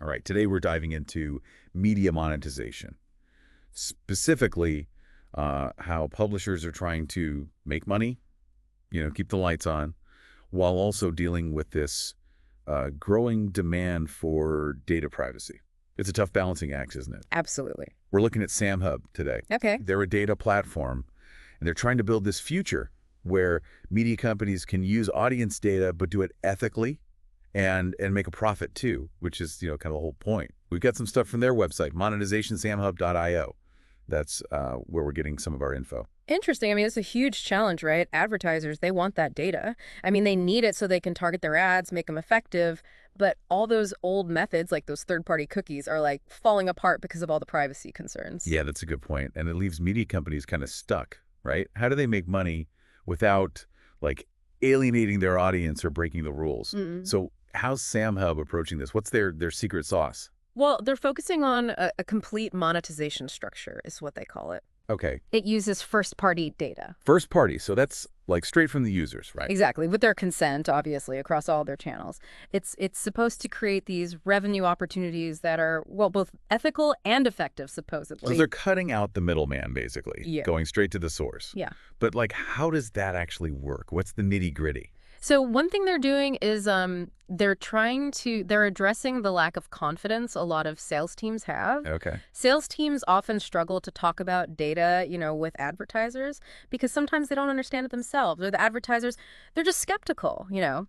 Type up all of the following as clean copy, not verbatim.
All right, today we're diving into media monetization, specifically how publishers are trying to make money, keep the lights on, while also dealing with this growing demand for data privacy. It's a tough balancing act, isn't it? Absolutely. We're looking at Samhub today. Okay. They're a data platform, and they're trying to build this future where media companies can use audience data but do it ethically and make a profit too, which is, kind of the whole point. We've got some stuff from their website, monetizationsamhub.io. That's where we're getting some of our info. Interesting. I mean, it's a huge challenge, right? Advertisers, they want that data. I mean, they need it so they can target their ads, make them effective. But all those old methods, like those third-party cookies, are like falling apart because of all the privacy concerns. Yeah, that's a good point. And it leaves media companies kind of stuck, right? How do they make money without like alienating their audience or breaking the rules? Mm-mm. So how's Samhub approaching this? What's their secret sauce? Well, they're focusing on a complete monetization structure, is what they call it. Okay. It uses first-party data. First party. So that's like straight from the users, right? Exactly, with their consent, obviously, across all their channels. It's supposed to create these revenue opportunities that are, well, both ethical and effective, supposedly. So they're cutting out the middleman, basically, Yeah. going straight to the source. Yeah. But like, how does that actually work? What's the nitty gritty? So one thing they're doing is they're addressing the lack of confidence a lot of sales teams have. Okay. Sales teams often struggle to talk about data, with advertisers because sometimes they don't understand it themselves, or the advertisers, they're just skeptical. Yeah.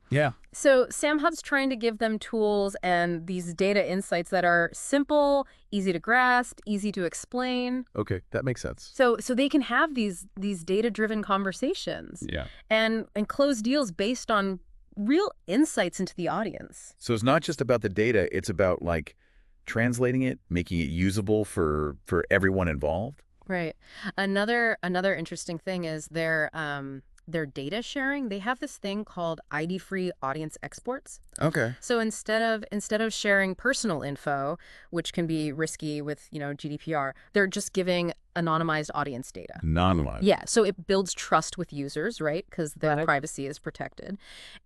So Samhub's trying to give them tools and these data insights that are simple, easy to grasp, easy to explain. Okay, that makes sense. So they can have these data-driven conversations Yeah. and close deals based on real insights into the audience. So it's not just about the data, it's about like translating it, making it usable for everyone involved. Right. Another interesting thing is their data sharing. They have this thing called ID-free audience exports. Okay. So instead of sharing personal info, which can be risky with, GDPR, they're just giving anonymized audience data. Anonymized. Yeah, so it builds trust with users, right? Because their privacy is protected.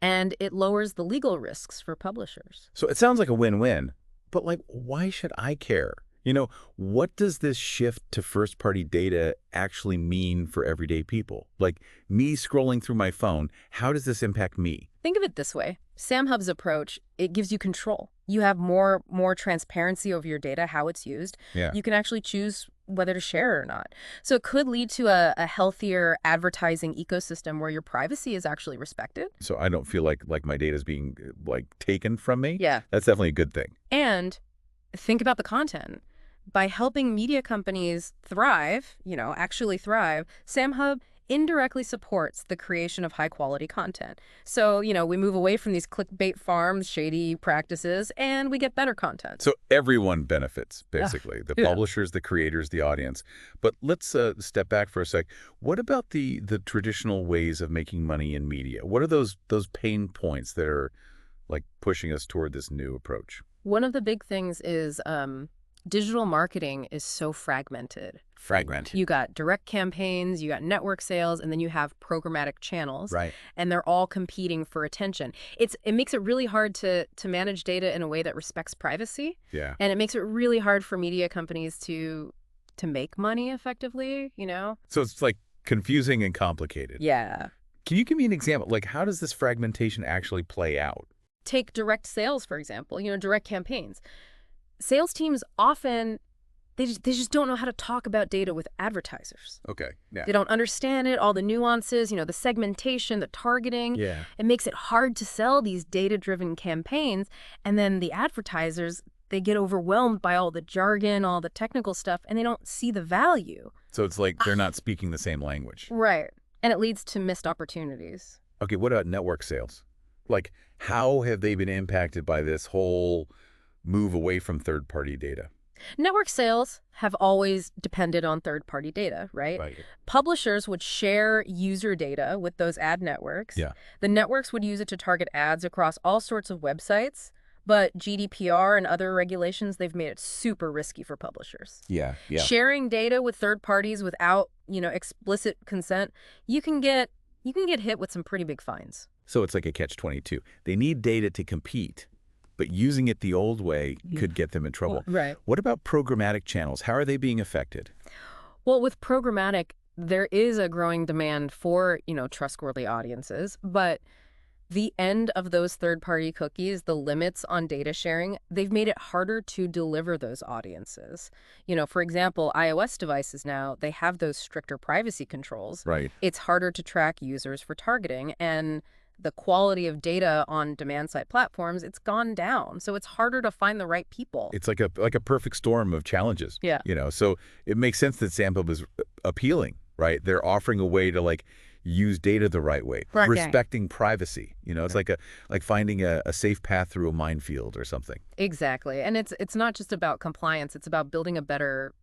And it lowers the legal risks for publishers. So it sounds like a win-win, but like, why should I care? What does this shift to first-party data actually mean for everyday people? Like me scrolling through my phone, how does this impact me? Think of it this way. Samhub's approach, it gives you control. You have more transparency over your data, how it's used. Yeah. You can actually choose whether to share it or not. So it could lead to a healthier advertising ecosystem where your privacy is actually respected. So I don't feel like my data is being like taken from me. Yeah. That's definitely a good thing. And think about the content. By helping media companies thrive, actually thrive, Samhub indirectly supports the creation of high-quality content. So, we move away from these clickbait farms, shady practices, and we get better content. So everyone benefits, basically. The yeah. publishers, the creators, the audience. But let's step back for a sec. What about the traditional ways of making money in media? What are those pain points that are like pushing us toward this new approach? One of the big things is digital marketing is so fragmented. You got direct campaigns, you got network sales, and then you have programmatic channels. Right. And they're all competing for attention. It makes it really hard to manage data in a way that respects privacy. Yeah. And it makes it really hard for media companies to make money effectively, So it's like confusing and complicated. Yeah. Can you give me an example? Like, how does this fragmentation actually play out? Take direct sales, for example, direct campaigns. Sales teams often, they just don't know how to talk about data with advertisers. Okay. Yeah. They don't understand it, all the nuances, the segmentation, the targeting. Yeah. It makes it hard to sell these data-driven campaigns. And then the advertisers, they get overwhelmed by all the jargon, all the technical stuff, and they don't see the value. So it's like they're not speaking the same language. Right. And it leads to missed opportunities. Okay, what about network sales? Like, how have they been impacted by this whole move away from third-party data? Network sales have always depended on third-party data, right? Right. Publishers would share user data with those ad networks. Yeah. The networks would use it to target ads across all sorts of websites, but GDPR and other regulations, they've made it super risky for publishers. Yeah. Yeah. Sharing data with third parties without, explicit consent, you can get hit with some pretty big fines. So it's like a catch-22. They need data to compete, but using it the old way Yeah. could get them in trouble. Right. What about programmatic channels? How are they being affected? Well, with programmatic, there is a growing demand for, trustworthy audiences, but the end of those third-party cookies, the limits on data sharing, they've made it harder to deliver those audiences. For example, iOS devices now, they have those stricter privacy controls. Right. It's harder to track users for targeting, and the quality of data on demand-side platforms, it's gone down. So it's harder to find the right people. It's like a perfect storm of challenges. Yeah. So it makes sense that Samhub is appealing, right? They're offering a way to use data the right way, Right. respecting privacy. It's like finding a safe path through a minefield or something. Exactly. And it's not just about compliance, it's about building a better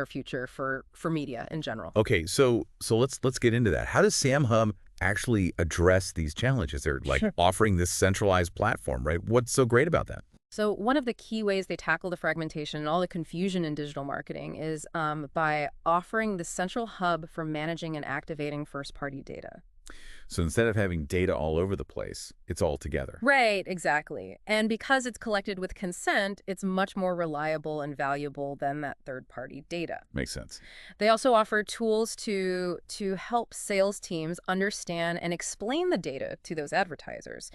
future for media in general. Okay, so let's get into that. How does Samhub actually address these challenges? They're Sure. offering this centralized platform, right? What's so great about that? So one of the key ways they tackle the fragmentation and all the confusion in digital marketing is by offering the central hub for managing and activating first-party data. So instead of having data all over the place, it's all together. Right, exactly. And because it's collected with consent, it's much more reliable and valuable than that third-party data. Makes sense. They also offer tools to help sales teams understand and explain the data to those advertisers.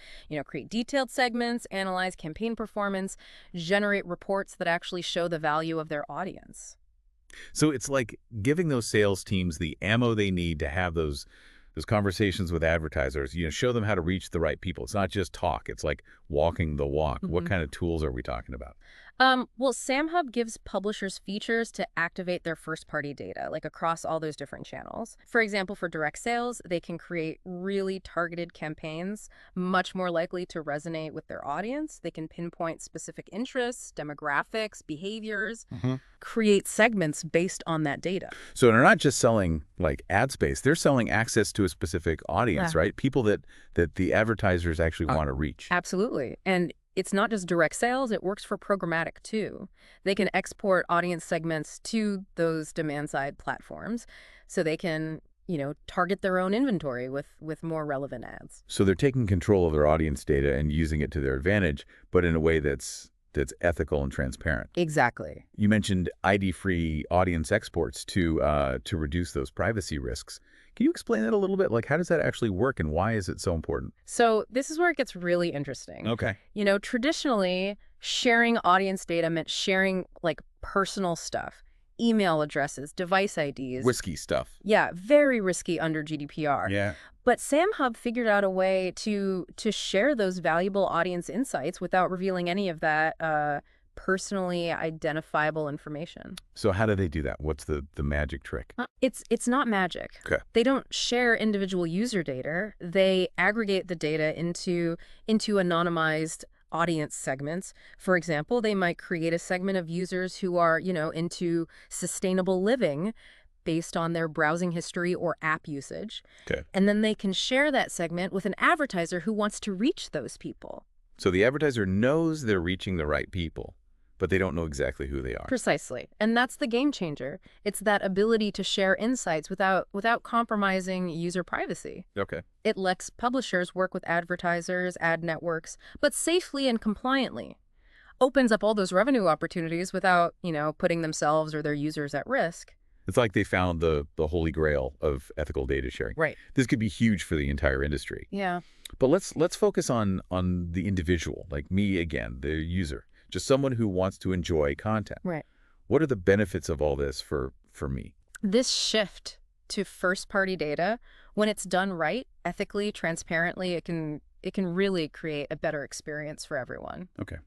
Create detailed segments, analyze campaign performance, generate reports that actually show the value of their audience. So it's like giving those sales teams the ammo they need to have those conversations with advertisers, show them how to reach the right people. It's not just talk. It's like walking the walk. What kind of tools are we talking about? Well, Samhub gives publishers features to activate their first-party data, like across all those different channels. For example, for direct sales, they can create really targeted campaigns, much more likely to resonate with their audience. They can pinpoint specific interests, demographics, behaviors, create segments based on that data. So they're not just selling ad space. They're selling access to a specific audience, Yeah. right? People that the advertisers actually want to reach. Absolutely. And it's not just direct sales, it works for programmatic too. They can export audience segments to those demand-side platforms so they can, target their own inventory with more relevant ads. So they're taking control of their audience data and using it to their advantage, but in a way that's ethical and transparent. Exactly. You mentioned ID-free audience exports to reduce those privacy risks. Can you explain that a little bit? How does that actually work and why is it so important? So this is where it gets really interesting. Okay. Traditionally, sharing audience data meant sharing personal stuff, email addresses, device IDs. Risky stuff. Yeah, very risky under GDPR. Yeah. But Samhub figured out a way to share those valuable audience insights without revealing any of that personally identifiable information. So how do they do that? What's the magic trick? It's not magic. Okay. They don't share individual user data. They aggregate the data into anonymized audience segments. For example, they might create a segment of users who are, into sustainable living based on their browsing history or app usage. Okay. And then they can share that segment with an advertiser who wants to reach those people. So the advertiser knows they're reaching the right people, but they don't know exactly who they are. Precisely. And that's the game changer. It's that ability to share insights without compromising user privacy. Okay. It lets publishers work with advertisers, ad networks, but safely and compliantly. Opens up all those revenue opportunities without, putting themselves or their users at risk. It's like they found the holy grail of ethical data sharing. Right. This could be huge for the entire industry. Yeah. But let's focus on the individual, like me again, the user, just someone who wants to enjoy content. Right. What are the benefits of all this for me? This shift to first-party data, when it's done right, ethically, transparently, it can really create a better experience for everyone. Okay.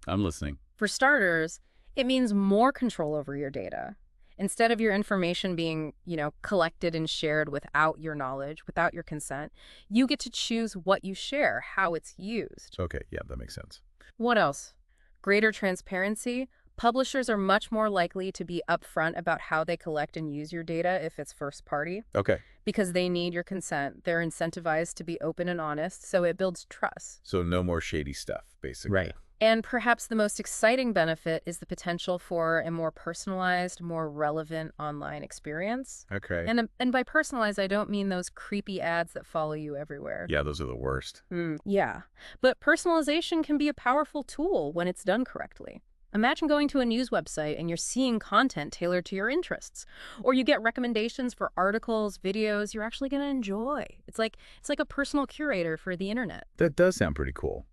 I'm listening. For starters, it means more control over your data. Instead of your information being, collected and shared without your knowledge, without your consent, you get to choose what you share, how it's used. Okay. Yeah, that makes sense. What else? Greater transparency. Publishers are much more likely to be upfront about how they collect and use your data if it's first party, Okay. because they need your consent. They're incentivized to be open and honest, so it builds trust. So no more shady stuff, basically. Right. And perhaps the most exciting benefit is the potential for a more personalized, more relevant online experience. Okay. And by personalized, I don't mean those creepy ads that follow you everywhere. Yeah, those are the worst. Yeah. But personalization can be a powerful tool when it's done correctly. Imagine going to a news website and you're seeing content tailored to your interests, or you get recommendations for articles, videos you're actually going to enjoy. It's like a personal curator for the internet. That does sound pretty cool.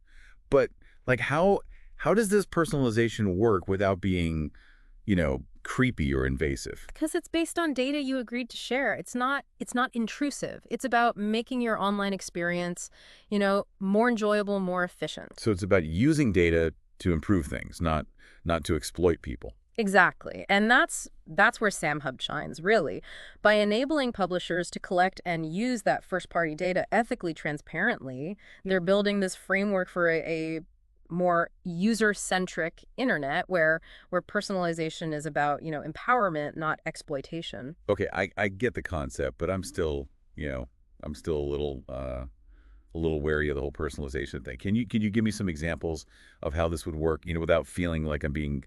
But like how does this personalization work without being, creepy or invasive? Because it's based on data you agreed to share. It's not intrusive. It's about making your online experience, more enjoyable, more efficient. So it's about using data to improve things, not to exploit people. Exactly. And that's where Samhub shines, really. By enabling publishers to collect and use that first-party data ethically, transparently, they're building this framework for a more user-centric internet where personalization is about, empowerment, not exploitation. Okay, I get the concept, but I'm still a little wary of the whole personalization thing. Can you give me some examples of how this would work, without feeling like I'm being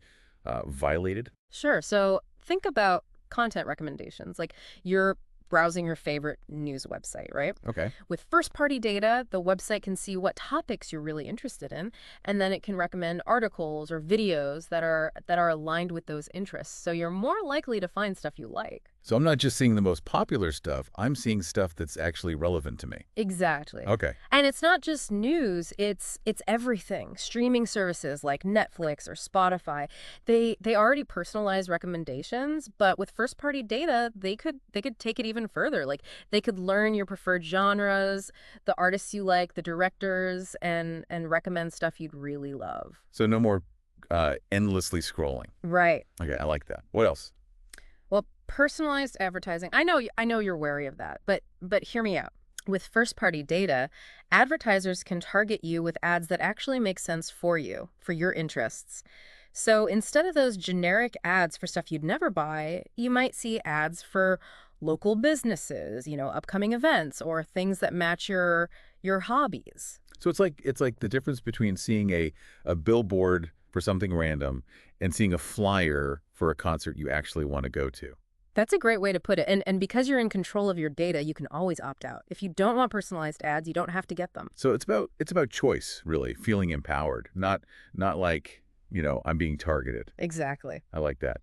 violated? Sure. So think about content recommendations. Like you're browsing your favorite news website, right? Okay. With first-party data, the website can see what topics you're really interested in, and then it can recommend articles or videos that are aligned with those interests. So you're more likely to find stuff you like. So I'm not just seeing the most popular stuff, I'm seeing stuff that's actually relevant to me. Exactly. Okay. And it's not just news, it's everything. Streaming services like Netflix or Spotify, they already personalize recommendations, but with first-party data, they could take it even further. Like they could learn your preferred genres, the artists you like, the directors, and recommend stuff you'd really love. So no more endlessly scrolling. Right. Okay, I like that. What else? Well, personalized advertising. I know you're wary of that, but hear me out. With first-party data, advertisers can target you with ads that actually make sense for you, for your interests. So instead of those generic ads for stuff you'd never buy, you might see ads for local businesses, upcoming events or things that match your hobbies. So it's like the difference between seeing a billboard for something random and seeing a flyer for a concert you actually want to go to. That's a great way to put it. And because you're in control of your data, you can always opt out. If you don't want personalized ads, you don't have to get them. So it's about choice, really, feeling empowered, not like, I'm being targeted. Exactly. I like that.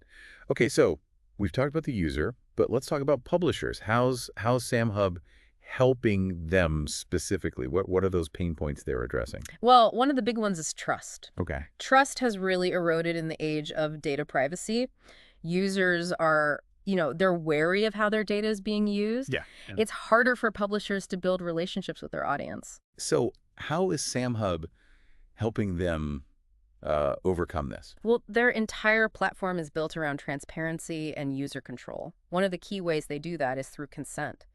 Okay, so we've talked about the user, but let's talk about publishers. How's Samhub helping them specifically? What are those pain points they're addressing? Well, one of the big ones is trust. Okay. Trust has really eroded in the age of data privacy. Users are, they're wary of how their data is being used. Yeah. Yeah. It's harder for publishers to build relationships with their audience. So how is Samhub helping them overcome this? Well, their entire platform is built around transparency and user control. One of the key ways they do that is through consent.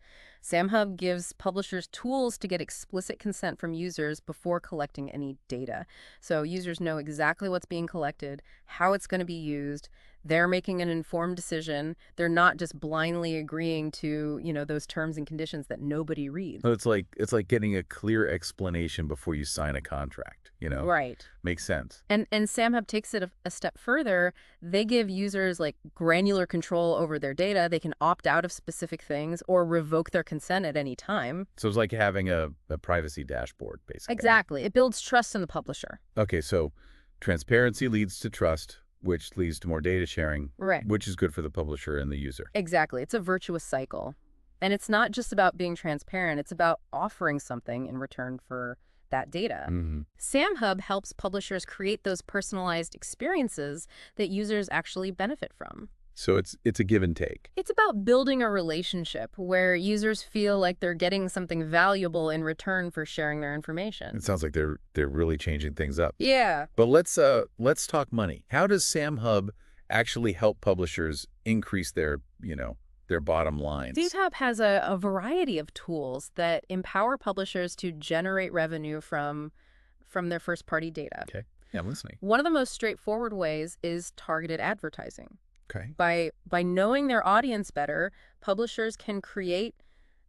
Samhub gives publishers tools to get explicit consent from users before collecting any data. So users know exactly what's being collected, how it's going to be used. They're making an informed decision. They're not just blindly agreeing to, those terms and conditions that nobody reads. So it's like getting a clear explanation before you sign a contract. Right. Makes sense. And Samhub takes it a step further. They give users like granular control over their data. They can opt out of specific things or revoke their consent at any time. So it's like having a privacy dashboard, basically. Exactly. It builds trust in the publisher. Okay, so transparency leads to trust, which leads to more data sharing, Right. which is good for the publisher and the user. Exactly. It's a virtuous cycle. And it's not just about being transparent. It's about offering something in return for that data. Hmm. Samhub helps publishers create those personalized experiences that users actually benefit from. So it's a give and take. It's about building a relationship where users feel like they're getting something valuable in return for sharing their information. It sounds like they're really changing things up. Yeah. But let's talk money. How does Samhub actually help publishers increase their bottom lines? DTAP has a variety of tools that empower publishers to generate revenue from their first-party data. Okay. Yeah, I'm listening. One of the most straightforward ways is targeted advertising. Okay. By knowing their audience better, publishers can create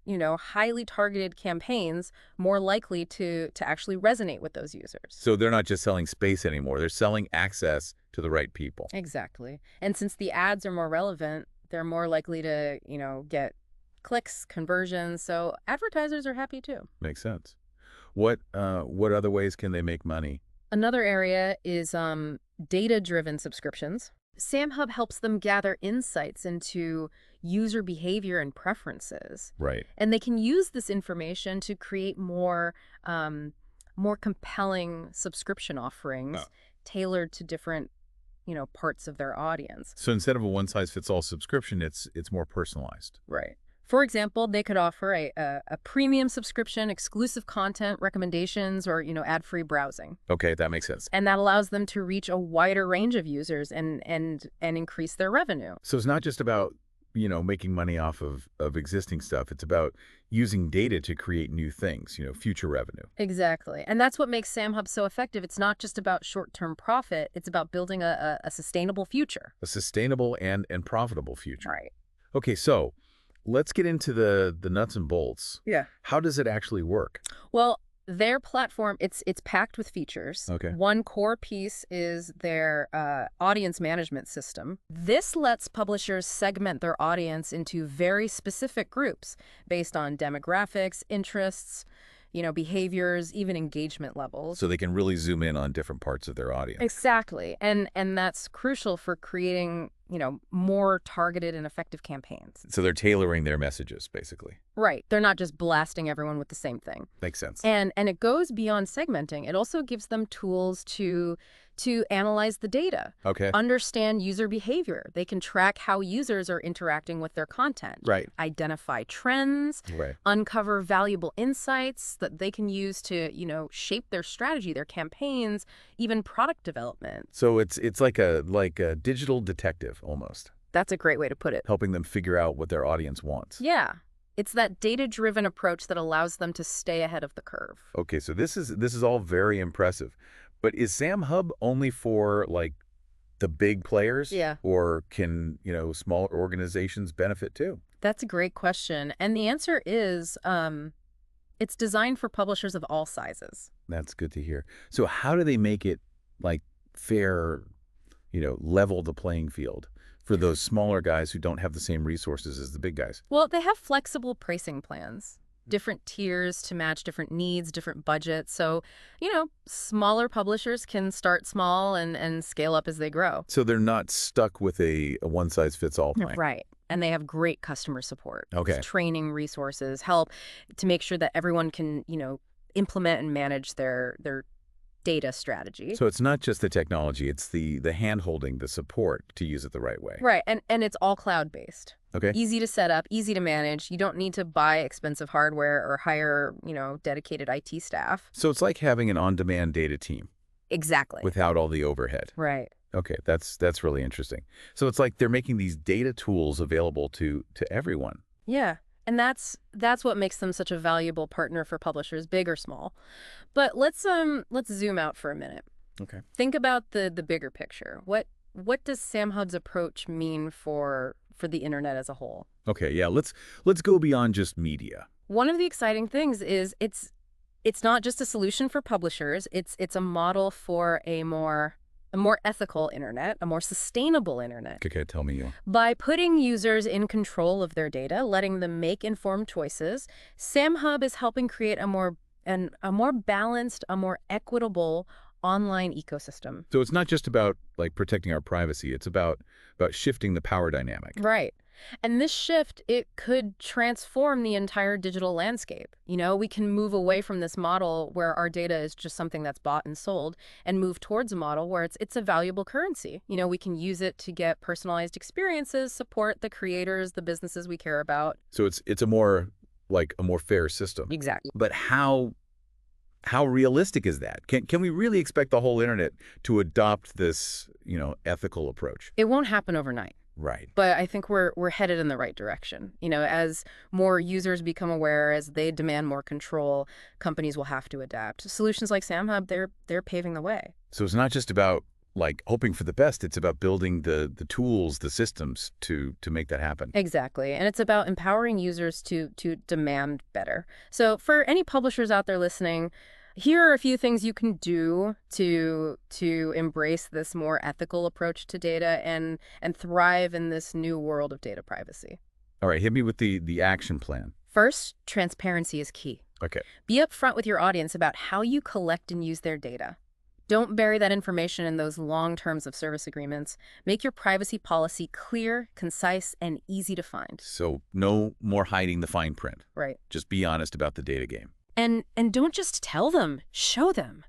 highly targeted campaigns more likely to actually resonate with those users. So they're not just selling space anymore. They're selling access to the right people. Exactly. And since the ads are more relevant, they're more likely to, get clicks, conversions. So advertisers are happy too. Makes sense. What other ways can they make money? Another area is data-driven subscriptions. Samhub helps them gather insights into user behavior and preferences. Right. And they can use this information to create more compelling subscription offerings tailored to different, parts of their audience. So instead of a one-size-fits-all subscription, it's more personalized. Right. For example, they could offer a premium subscription, exclusive content recommendations, or, ad-free browsing. Okay, that makes sense. And that allows them to reach a wider range of users and increase their revenue. So it's not just about, making money off of existing stuff. It's about using data to create new things, future revenue. Exactly. And that's what makes Samhub so effective. It's not just about short-term profit. It's about building a sustainable future. A sustainable and profitable future. Right. Okay, so let's get into the nuts and bolts. Yeah. How does it actually work? Well, their platform, it's packed with features. Okay. One core piece is their audience management system. This lets publishers segment their audience into very specific groups based on demographics, interests, behaviors, even engagement levels. So they can really zoom in on different parts of their audience. Exactly. And that's crucial for creating, more targeted and effective campaigns. So they're tailoring their messages, basically. Right. They're not just blasting everyone with the same thing. Makes sense. And it goes beyond segmenting. It also gives them tools to analyze the data. Okay. Understand user behavior. They can track how users are interacting with their content. Right. Identify trends. Right. Uncover valuable insights that they can use to, shape their strategy, their campaigns, even product development. So it's like a digital detective almost, That's a great way to put it. helping them figure out what their audience wants. Yeah. It's that data-driven approach that allows them to stay ahead of the curve. Okay, so this is all very impressive. But is Samhub only for like the big players? Yeah. Or can, smaller organizations benefit too? That's a great question. And the answer is it's designed for publishers of all sizes. That's good to hear. So how do they make it like fair, level the playing field for those smaller guys who don't have the same resources as the big guys? Well, they have flexible pricing plans, different tiers to match different needs, different budgets. So, smaller publishers can start small and scale up as they grow. So they're not stuck with a one-size-fits-all plan. Right. And they have great customer support. Okay. Training resources, help to make sure that everyone can, implement and manage their data strategy. So it's not just the technology, it's the hand-holding, the support to use it the right way. Right. And it's all cloud-based. Okay. Easy to set up, easy to manage. You don't need to buy expensive hardware or hire, dedicated IT staff. So it's like having an on-demand data team Exactly. without all the overhead. Right. Okay, that's really interesting. So it's like they're making these data tools available to everyone. Yeah. And that's what makes them such a valuable partner for publishers, big or small. But let's zoom out for a minute. Okay. Think about the bigger picture. What does Samhub's approach mean for the internet as a whole? Okay, yeah, let's go beyond just media. One of the exciting things is it's not just a solution for publishers. It's a model for a more ethical internet, a more sustainable internet. Okay, tell me you. By putting users in control of their data, letting them make informed choices, Samhub is helping create a more balanced, a more equitable online ecosystem. So it's not just about like protecting our privacy, it's about shifting the power dynamic. Right. And this shift, it could transform the entire digital landscape. We can move away from this model where our data is just something that's bought and sold and move towards a model where it's a valuable currency. We can use it to get personalized experiences, support the creators, the businesses we care about. So it's a more fair system. Exactly. But how realistic is that? Can we really expect the whole internet to adopt this, ethical approach? It won't happen overnight. Right. But I think we're headed in the right direction. As more users become aware, as they demand more control, companies will have to adapt. Solutions like Samhub, they're paving the way. So it's not just about like hoping for the best. It's about building the tools, the systems to make that happen. Exactly. And it's about empowering users to demand better. So for any publishers out there listening, here are a few things you can do to embrace this more ethical approach to data and thrive in this new world of data privacy. All right, hit me with the action plan. First, transparency is key. Okay. Be upfront with your audience about how you collect and use their data. Don't bury that information in those long terms of service agreements. Make your privacy policy clear, concise, and easy to find. So no more hiding the fine print. Right. Just be honest about the data game. And don't just tell them, show them.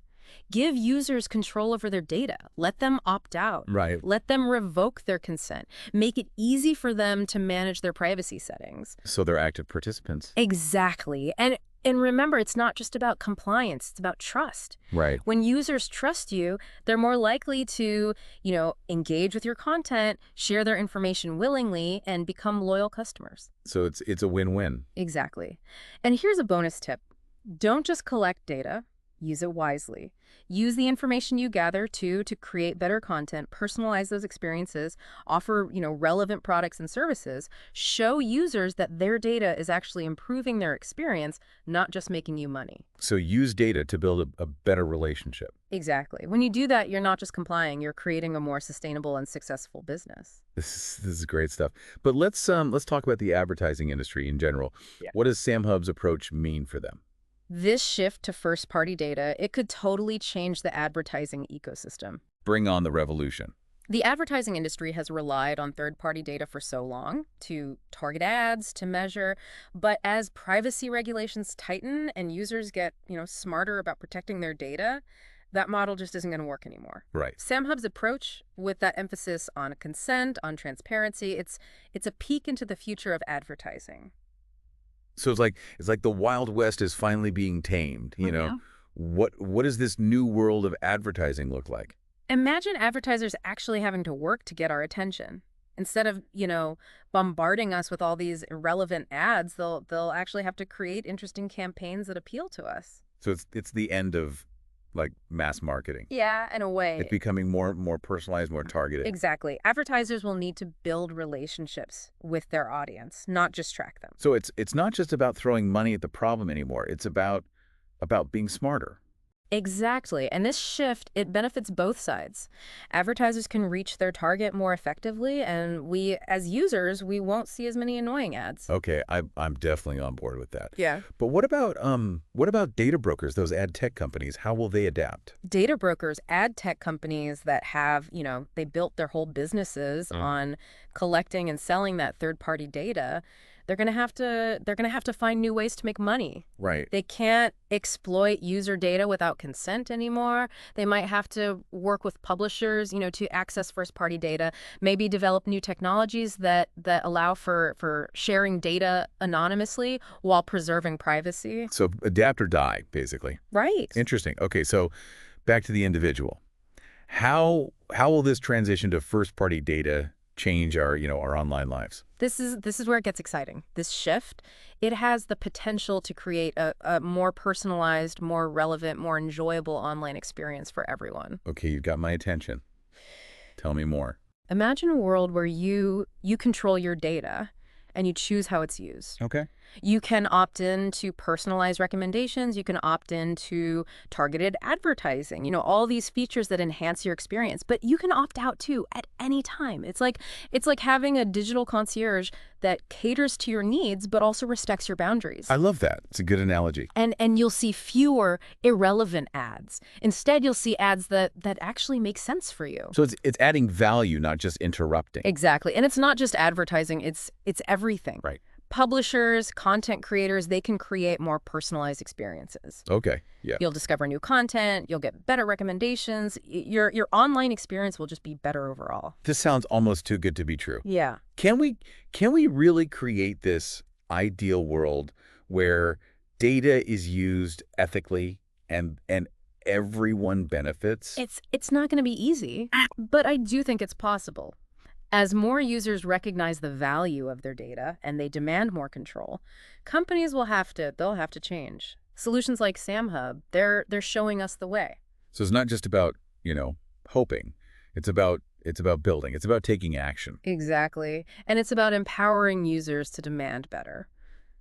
Give users control over their data. Let them opt out. Right. Let them revoke their consent. Make it easy for them to manage their privacy settings. So they're active participants. Exactly. And remember, it's not just about compliance, it's about trust. Right. When users trust you, they're more likely to, engage with your content, share their information willingly, and become loyal customers. So it's a win-win. Exactly. And here's a bonus tip. Don't just collect data, use it wisely. Use the information you gather to create better content, personalize those experiences, offer, relevant products and services, show users that their data is actually improving their experience, not just making you money. So use data to build a better relationship. Exactly. When you do that, you're not just complying, you're creating a more sustainable and successful business. This is great stuff. But let's talk about the advertising industry in general. Yeah. What does Samhub's approach mean for them? This shift to first-party data, it could totally change the advertising ecosystem. Bring on the revolution. The advertising industry has relied on third-party data for so long to target ads, to measure, but as privacy regulations tighten and users get, smarter about protecting their data, that model just isn't going to work anymore. Right. Samhub's approach, with that emphasis on consent, on transparency, it's a peek into the future of advertising. So it's like the Wild West is finally being tamed, you know. Yeah. What does this new world of advertising look like? Imagine advertisers actually having to work to get our attention. Instead of, bombarding us with all these irrelevant ads, they'll actually have to create interesting campaigns that appeal to us. So it's the end of like mass marketing. Yeah, in a way. It's becoming more personalized, more targeted. Exactly. Advertisers will need to build relationships with their audience, not just track them. So it's not just about throwing money at the problem anymore. It's about being smarter. Exactly. And this shift, it benefits both sides. Advertisers can reach their target more effectively, and we, as users, we won't see as many annoying ads. Okay, I'm definitely on board with that. Yeah. But what about data brokers, those ad tech companies? How will they adapt? Data brokers, ad tech companies that have, they built their whole businesses on collecting and selling that third-party data, they're going to have to find new ways to make money. Right. They can't exploit user data without consent anymore. They might have to work with publishers, to access first-party data, maybe develop new technologies that allow for sharing data anonymously while preserving privacy. So adapt or die, basically. Right. Interesting. Okay, so back to the individual. How will this transition to first-party data change our online lives? This is where it gets exciting. This shift, it has the potential to create a more personalized, more relevant, more enjoyable online experience for everyone. Okay, you've got my attention. Tell me more. Imagine a world where you control your data and you choose how it's used. Okay. You can opt in to personalized recommendations. You can opt in to targeted advertising, all these features that enhance your experience. But you can opt out too at any time. It's like having a digital concierge that caters to your needs but also respects your boundaries. I love that. It's a good analogy. And you'll see fewer irrelevant ads. Instead, you'll see ads that actually make sense for you. So it's adding value, not just interrupting. Exactly. And it's not just advertising, it's everything. Right. Publishers, content creators, they can create more personalized experiences. Okay. Yeah. You'll discover new content, you'll get better recommendations. Your online experience will just be better overall. This sounds almost too good to be true. Yeah. Can we really create this ideal world where data is used ethically and everyone benefits? It's not going to be easy, but I do think it's possible. As more users recognize the value of their data and they demand more control, companies they'll have to change. Solutions like Samhub, they're showing us the way. So it's not just about, hoping. It's about building. It's about taking action. Exactly. And it's about empowering users to demand better.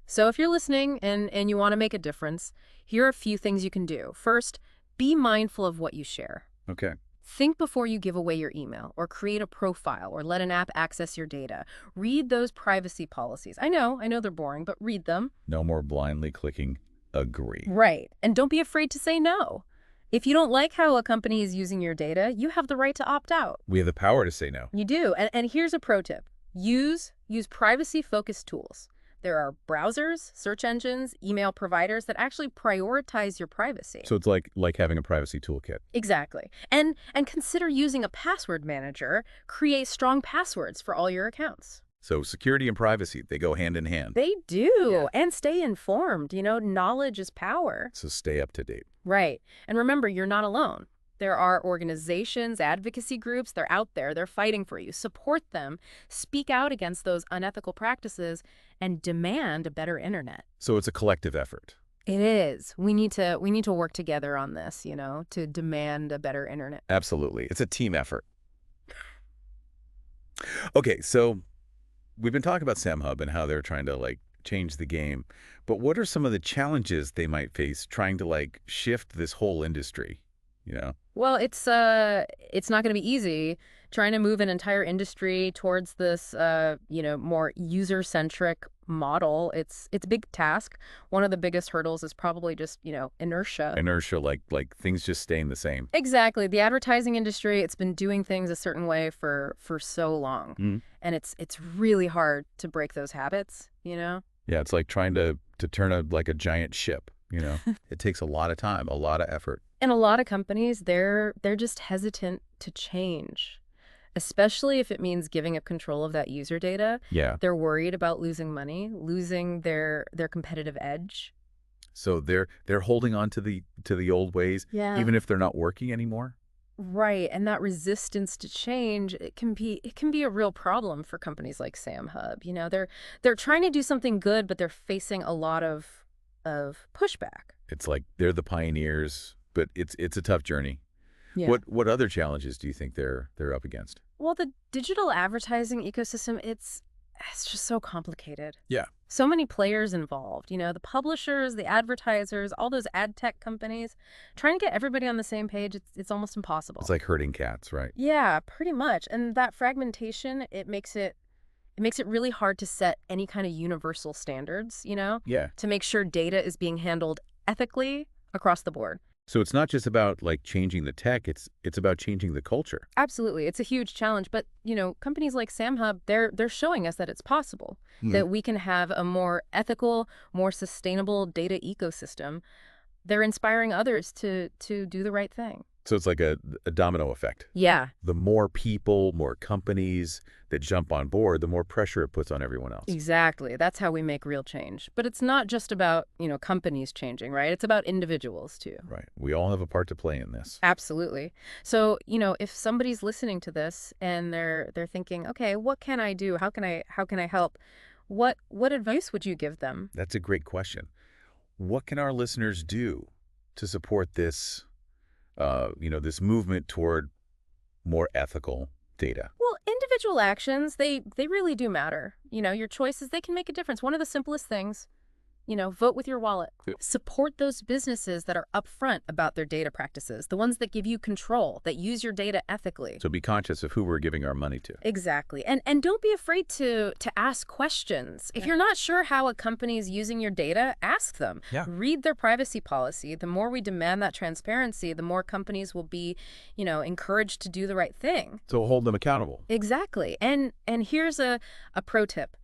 So if you're listening and you want to make a difference, here are a few things you can do. First, be mindful of what you share. Okay. Think before you give away your email or create a profile or let an app access your data. Read those privacy policies. I know they're boring, but read them. No more blindly clicking agree. Right. And don't be afraid to say no. If you don't like how a company is using your data, you have the right to opt out. We have the power to say no. You do. And here's a pro tip. Use privacy-focused tools. There are browsers, search engines, email providers that actually prioritize your privacy. So it's like having a privacy toolkit. Exactly. And consider using a password manager. Create strong passwords for all your accounts. So security and privacy, they go hand in hand. They do. Yeah. And stay informed. Knowledge is power. So stay up to date. Right. And remember, you're not alone. There are organizations, advocacy groups, they're out there, they're fighting for you. Support them, speak out against those unethical practices, and demand a better internet. So it's a collective effort. It is. We need to work together on this, to demand a better internet. Absolutely. It's a team effort. Okay, so we've been talking about Samhub and how they're trying to change the game. But what are some of the challenges they might face trying to shift this whole industry, Well, it's not going to be easy trying to move an entire industry towards this more user-centric model. It's a big task. One of the biggest hurdles is probably just, inertia. Inertia, like things just staying the same. Exactly. The advertising industry, it's been doing things a certain way for so long. Mm. And it's really hard to break those habits. Yeah, it's like trying to turn a giant ship, It takes a lot of time, a lot of effort. And a lot of companies, they're just hesitant to change, especially if it means giving up control of that user data. Yeah. They're worried about losing money, losing their competitive edge. So they're holding on to the old ways, Yeah. even if they're not working anymore. Right, and that resistance to change, it can be a real problem for companies like Samhub. They're trying to do something good, but they're facing a lot of pushback. It's like they're the pioneers, but it's a tough journey. Yeah. What other challenges do you think they're up against? Well, the digital advertising ecosystem, it's just so complicated. Yeah. So many players involved, the publishers, the advertisers, all those ad tech companies. Trying to get everybody on the same page, it's almost impossible. It's like herding cats, right? Yeah, pretty much. And that fragmentation, it makes it really hard to set any kind of universal standards, Yeah. to make sure data is being handled ethically across the board. So it's not just about changing the tech, it's about changing the culture. Absolutely. It's a huge challenge, but companies like Samhub, they're showing us that it's possible, that we can have a more ethical, more sustainable data ecosystem. They're inspiring others to do the right thing. So it's like a domino effect. Yeah. The more people, more companies that jump on board, the more pressure it puts on everyone else. Exactly. That's how we make real change. But it's not just about, companies changing, right? It's about individuals too. Right. We all have a part to play in this. Absolutely. So, if somebody's listening to this and they're thinking, okay, what can I do? How can I help? What advice would you give them? That's a great question. What can our listeners do to support this, this movement toward more ethical data? Well, individual actions, they really do matter. Your choices, they can make a difference. One of the simplest things, vote with your wallet. Yeah. Support those businesses that are upfront about their data practices, the ones that give you control, that use your data ethically. So be conscious of who we're giving our money to. Exactly. And don't be afraid to ask questions. If you're not sure how a company is using your data, ask them. Yeah. Read their privacy policy. The more we demand that transparency, the more companies will be, encouraged to do the right thing. So hold them accountable. Exactly. And here's a pro tip.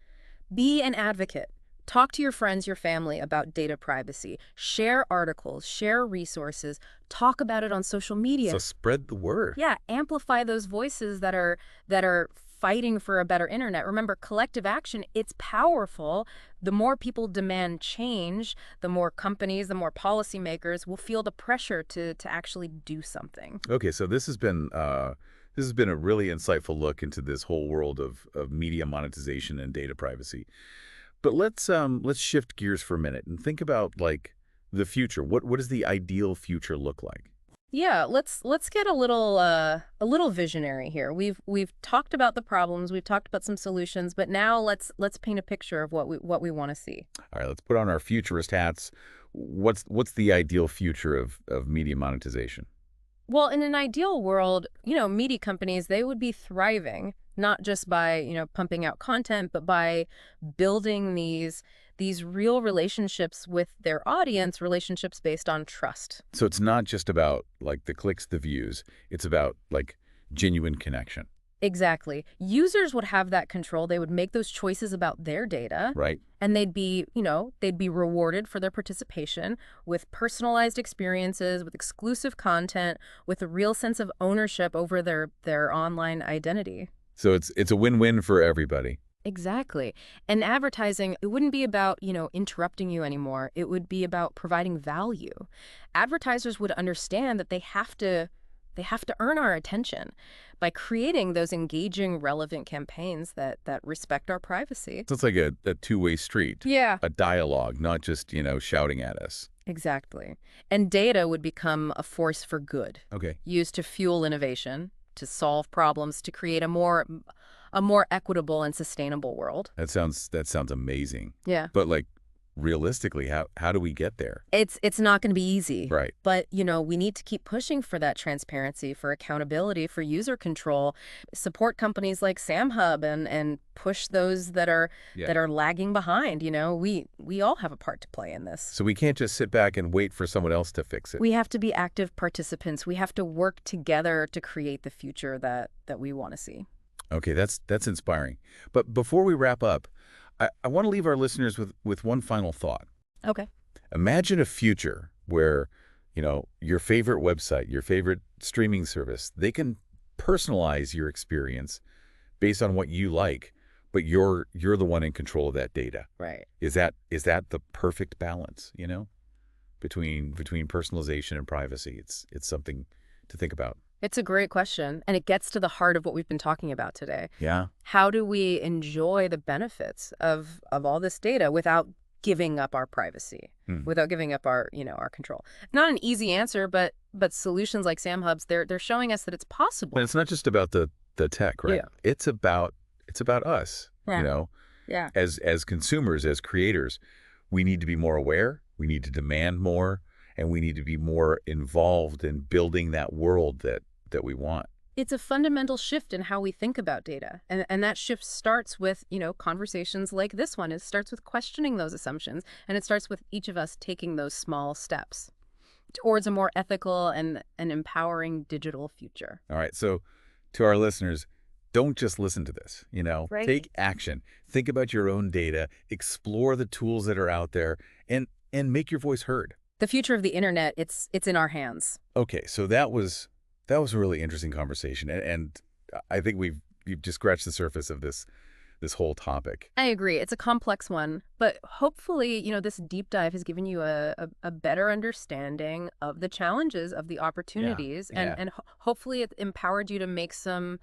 Be an advocate. Talk to your friends, your family about data privacy. Share articles, share resources, talk about it on social media. So spread the word. Yeah, amplify those voices that are fighting for a better internet. Remember, collective action, it's powerful. The more people demand change, the more companies, the more policymakers will feel the pressure to actually do something. Okay, so this has been a really insightful look into this whole world of media monetization and data privacy. But let's shift gears for a minute and think about the future. What does the ideal future look like? Yeah, let's get a little visionary here. We've talked about the problems, we've talked about some solutions, but now let's paint a picture of what we want to see. All right, let's put on our futurist hats. What's the ideal future of media monetization? Well, in an ideal world, media companies, they would be thriving, not just by, pumping out content, but by building these real relationships with their audience, relationships based on trust. So it's not just about like the clicks, the views. It's about like genuine connection, Exactly. Users would have that control. They would make those choices about their data, right? and they'd be rewarded for their participation with personalized experiences, with exclusive content, with a real sense of ownership over their online identity. So it's a win-win for everybody. Exactly. And advertising, it wouldn't be about, interrupting you anymore. It would be about providing value. Advertisers would understand that they have to earn our attention by creating those engaging, relevant campaigns that respect our privacy. So it's like a two-way street, Yeah. a dialogue, not just, shouting at us. Exactly. And data would become a force for good, Okay. used to fuel innovation, to solve problems, to create a more equitable and sustainable world. That sounds amazing. Yeah. But like realistically, how do we get there? It's not going to be easy. Right. But, we need to keep pushing for that transparency, for accountability, for user control, support companies like Samhub and push those that are Yeah. that are lagging behind. We all have a part to play in this. So we can't just sit back and wait for someone else to fix it. We have to be active participants. We have to work together to create the future that we want to see. Okay, that's inspiring. But before we wrap up, I want to leave our listeners with one final thought. Okay. Imagine a future where, your favorite website, your favorite streaming service, they can personalize your experience based on what you like, but you're the one in control of that data. Right. Is that the perfect balance, between personalization and privacy? It's something to think about. It's a great question, and it gets to the heart of what we've been talking about today. Yeah. How do we enjoy the benefits of all this data without giving up our privacy, Hmm. without giving up our control? Not an easy answer, but solutions like SamHub's, they're showing us that it's possible. But it's not just about the tech, right? Yeah. It's about us, Yeah. Yeah. as consumers, as creators. We need to be more aware, we need to demand more, and we need to be more involved in building that world that we want. It's a fundamental shift in how we think about data. And that shift starts with, conversations like this one. It starts with questioning those assumptions, and it starts with each of us taking those small steps towards a more ethical and an empowering digital future. All right. So to our listeners, don't just listen to this, Right. take action. Think about your own data, explore the tools that are out there, and make your voice heard. The future of the internet, it's in our hands. Okay, so that was a really interesting conversation, and I think we've just scratched the surface of this whole topic. I agree. It's a complex one, but hopefully, this deep dive has given you a better understanding of the challenges, of the opportunities, Yeah. and hopefully it empowered you to make some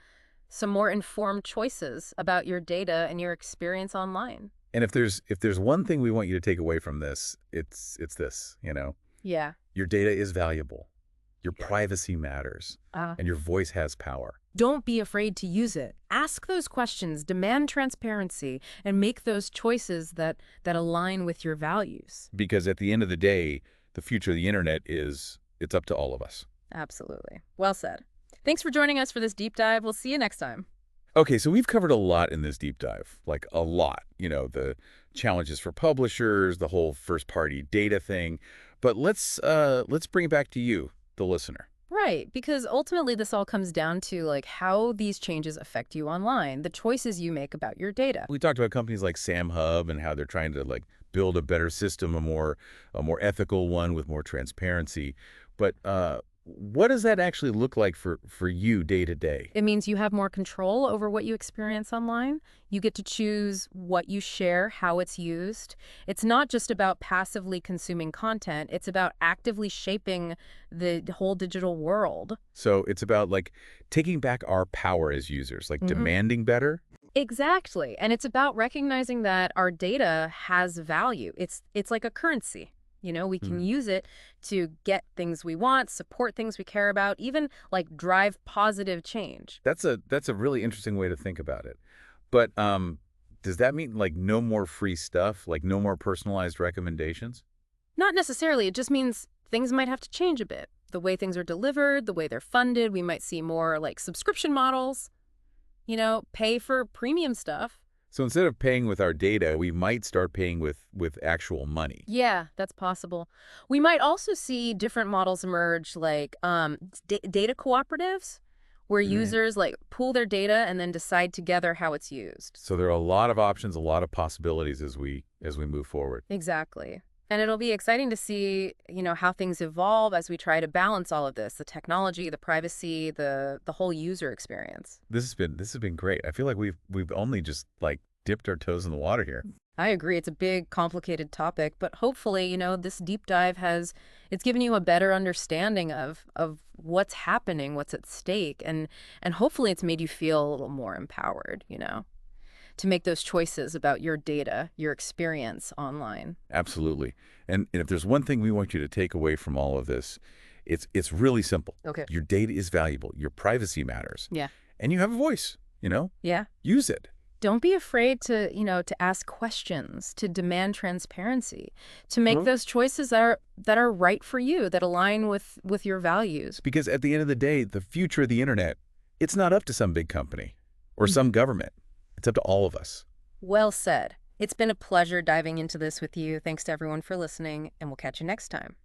more informed choices about your data and your experience online. And if there's one thing we want you to take away from this, it's this, Yeah. your data is valuable, your privacy matters, and your voice has power. Don't be afraid to use it. Ask those questions, demand transparency, and make those choices that align with your values. Because at the end of the day, the future of the internet it's up to all of us. Absolutely. Well said. Thanks for joining us for this deep dive. We'll see you next time. Okay, so we've covered a lot in this deep dive, like a lot, the challenges for publishers, the whole first-party data thing. But let's bring it back to you, the listener. Right, because ultimately this all comes down to how these changes affect you online, the choices you make about your data. We talked about companies like Samhub and how they're trying to build a better system, a more ethical one with more transparency. But what does that actually look like for you day to day? It means you have more control over what you experience online. You get to choose what you share, how it's used. It's not just about passively consuming content. It's about actively shaping the whole digital world. So it's about taking back our power as users, Mhm. demanding better. Exactly. And it's about recognizing that our data has value. It's like a currency. We can Mhm. use it to get things we want, support things we care about, even like drive positive change. That's a really interesting way to think about it. But does that mean like no more free stuff, like no more personalized recommendations? Not necessarily. It just means things might have to change a bit. The way things are delivered, the way they're funded, we might see more like subscription models, pay for premium stuff. So instead of paying with our data, we might start paying with actual money. Yeah, that's possible. We might also see different models emerge like data cooperatives where Right. users like pool their data and then decide together how it's used. So there are a lot of options, a lot of possibilities as we move forward. Exactly. And it'll be exciting to see, how things evolve as we try to balance all of this, the technology, the privacy, the whole user experience. This has been great. I feel like we've only just like dipped our toes in the water here. I agree. It's a big, complicated topic, but hopefully, this deep dive it's given you a better understanding of what's happening, what's at stake, and hopefully it's made you feel a little more empowered, to make those choices about your data, your experience online. Absolutely. And if there's one thing we want you to take away from all of this, it's really simple. Okay. Your data is valuable. Your privacy matters. Yeah. And you have a voice. Yeah. Use it. Don't be afraid to ask questions, to demand transparency, to make those choices that are right for you, that align with your values. Because at the end of the day, the future of the internet, it's not up to some big company or some government. It's up to all of us. Well said. It's been a pleasure diving into this with you. Thanks to everyone for listening, and we'll catch you next time.